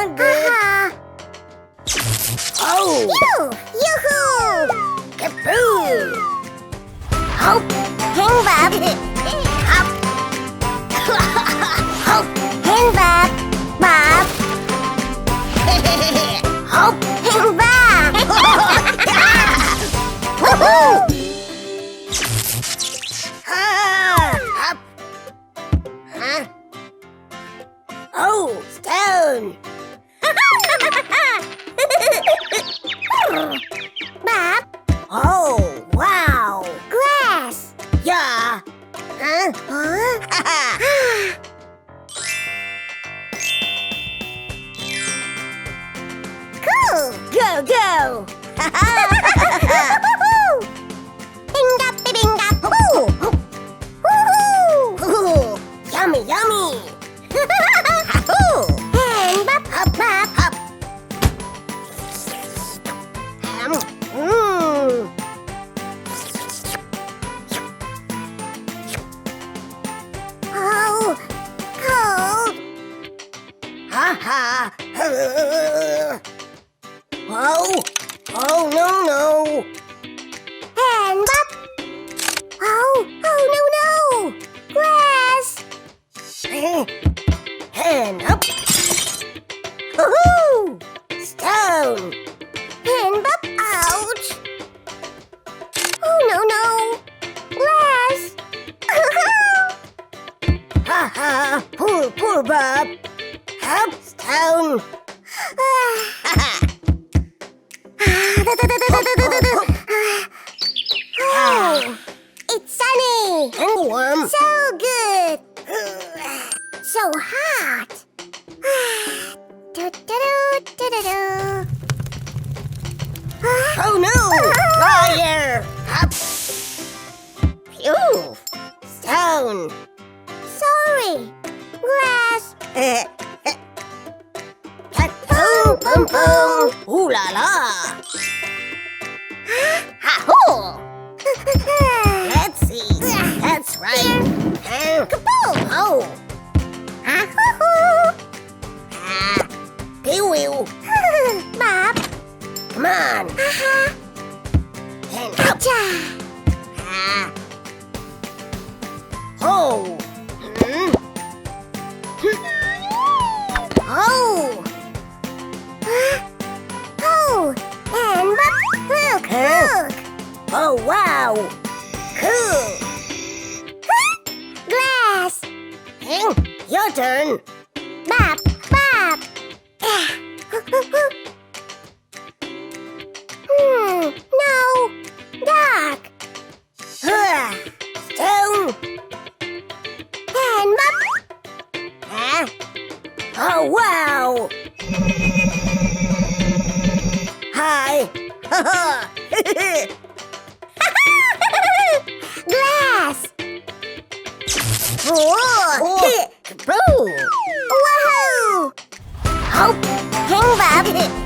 not good. Oh! Yoo-hoo! Kapoo! Hop! Hang Bob! Hop! Hop! Hang Bob! Bob! Hop! Hang Bob! Woohoo! Hop! Huh? Oh, stone! Bob! Oh, wow! Glass! Yeah! Huh? Cool! Go, go! Bing-gap, bing-gap, woo! Woohoo! Ooh, yummy, yummy! Hang Bob! Hop, Bob! hop! Mmm! Oh! Cold! Ha ha! Oh! Oh, no, no! Hang Bob! Oh! Oh, no, no! Glass! Hand up! Woohoo! Stone! Hang Bob! Ouch! Oh, no, no! Glass! Ha ha! Poor, poor Bob! Hop, stone! Oh, it's sunny! And warm! So good! So hot! Do-do-do-do-do-do. Oh no! Fire! Hop! Phew! Stone! Sorry! Glass! Boom, boom, boom! Ooh la la! Ha-hoo! Let's see. That's right. Kaboom! Oh! Ah-hoo-hoo! Pee-wee! Bob! Come on! Uh-huh! And up! Cha! Oh! Hmm? Oh! Oh! And Bob! Look! Huh? Look! Oh, wow! Cool! Glass! Your turn! Bob! Bob! No! Dark! Stone! And Bob! Huh? Oh, wow! Hi! Glass! Oh! Boom! Woohoo! Hop! Hang Bob!